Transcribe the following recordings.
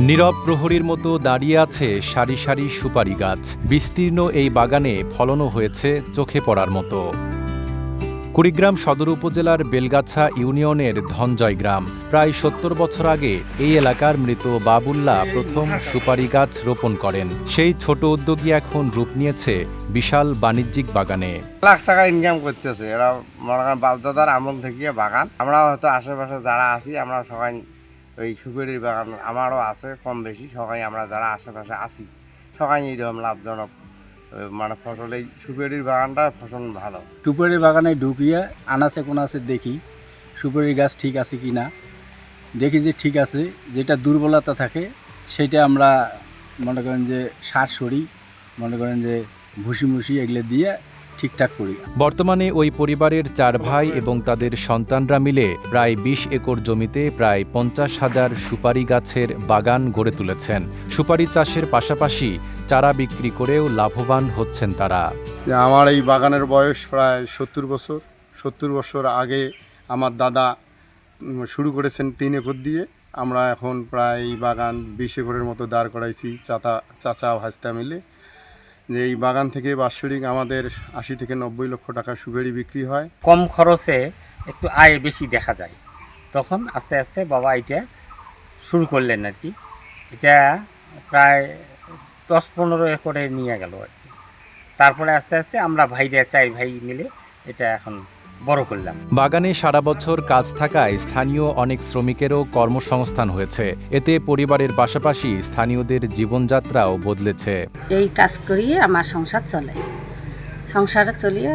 নীরব প্রহরীর মতো দাঁড়িয়ে আছে সারি সারি সুপারি গাছ। বিস্তীর্ণ এই বাগানে ফলনও হয়েছে চোখে পড়ার মতো। কুড়িগ্রাম সদর উপজেলার বেলগাছা ইউনিয়নের ধনজয় গ্রাম। প্রায় ৭০ বছর আগে এই এলাকার মৃত বাবুল্লাহ প্রথম সুপারি গাছ রোপণ করেন। সেই ছোট উদ্যোগী এখন রূপ নিয়েছে বিশাল বাণিজ্যিক বাগানে। লাখ টাকা ইনকাম করতেছে এরা, মনে করেন বাপদাদার আমল থেকে বাগান। আমরা হয়তো আশেপাশে যারা আছি আমরা সবাই ওই সুপারির বাগান আমারও আছে কম বেশি, সবাই আমরা যারা আশেপাশে আছি সবাই এরকম লাভজনক মানে ফসল। এই সুপারির বাগানটা ফসল ভালো। সুপারি বাগানে ঢুকিয়ে আনাচে কোনাচে দেখি সুপারি গাছ ঠিক আছে কি না। দেখি যে ঠিক আছে, যেটা দুর্বলতা থাকে সেটা আমরা মনে করেন যে সার সরি, মনে করেন যে ভুসি এগুলো দিয়ে ঠিকঠাক করি। বর্তমানে ওই পরিবারের ৪ ভাই এবং তাদের সন্তানরা মিলে প্রায় ২০ একর জমিতে প্রায় ৫০,০০০ সুপারি গাছের বাগান গড়ে তুলেছেন। সুপারি চাষের পাশাপাশি চারা বিক্রি করেও লাভবান হচ্ছেন তারা। আমার এই বাগানের বয়স প্রায় ৭০ বছর। ৭০ বছর আগে আমার দাদা শুরু করেছেন ৩ একর দিয়ে। আমরা এখন প্রায় এই বাগান ২০ একরের মতো দাঁড় করাইছি চাচা ভাস্তা মিলে। যে এই বাগান থেকে বাৎসরিক আমাদের ৮০ থেকে ৯০ লক্ষ টাকা সুপারি বিক্রি হয়। কম খরচে একটু আয় বেশি দেখা যায়, তখন আস্তে আস্তে বাবা এটা শুরু করলেন আর কি। এটা প্রায় ১০-১৫ একরে নিয়ে গেল আর কি। তারপরে আস্তে আস্তে আমরা ভাইরা ৪ ভাই মিলে এটা এখন বড় করলাম। বাগানে সারা বছর কাজ থাকায় স্থানীয় অনেক শ্রমিকেরও কর্মসংস্থান হয়েছে। এতে পরিবারের পাশাপাশি স্থানীয়দের জীবনযাত্রাও বদলেছে। এই কাজ করিয়ে আমার সংসার চলে, সংসারে চলিয়ে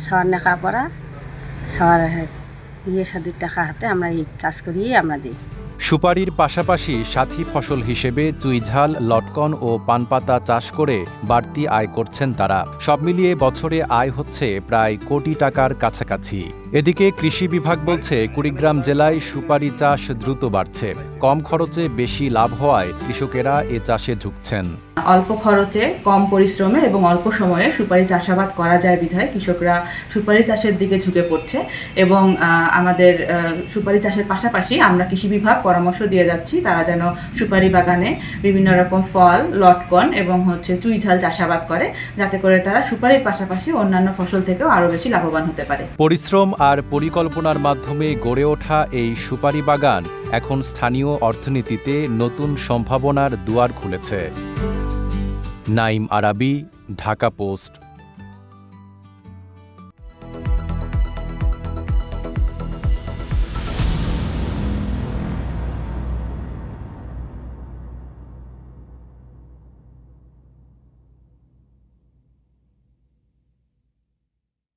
সবার লেখাপড়া সবার বিয়ে শাদির টাকা হাতে আমরা এই কাজ করিয়ে আমরা দিই। সুপারির পাশাপাশি সাথী ফসল হিসেবে চুইঝাল, লটকন ও পানপাতা চাষ করে বাড়তি আয় করছেন তারা। সব মিলিয়ে বছরে আয় হচ্ছে প্রায় কোটি টাকার কাছাকাছি। এদিকে কৃষি বিভাগ বলছে কুড়িগ্রাম জেলায় সুপারি চাষ দ্রুত বাড়ছে। কম খরচে বেশি লাভ হওয়ায় কৃষকেরা এ চাষে ঝুঁকছেন। অল্প খরচে কম পরিশ্রমে এবং অল্প সময়ে সুপারি চাষাবাদ করা যায় বিধায় কৃষকরা সুপারি চাষের দিকে ঝুঁকে পড়ছে। এবং আমাদের সুপারি চাষের পাশাপাশি আমরা কৃষি বিভাগ পরামর্শ দিয়ে যাচ্ছি তারা যেন সুপারি বাগানে বিভিন্ন রকম ফল, লটকন এবং চুইঝাল চাষাবাদ করে, যাতে করে তারা সুপারির পাশাপাশি অন্যান্য ফসল থেকেও আরও বেশি লাভবান হতে পারে। পরিশ্রম আর পরিকল্পনার মাধ্যমে গড়ে ওঠা এই সুপারি বাগান এখন স্থানীয় অর্থনীতিতে নতুন সম্ভাবনার দুয়ার খুলেছে। নাইম আরাবী, ঢাকা পোস্ট।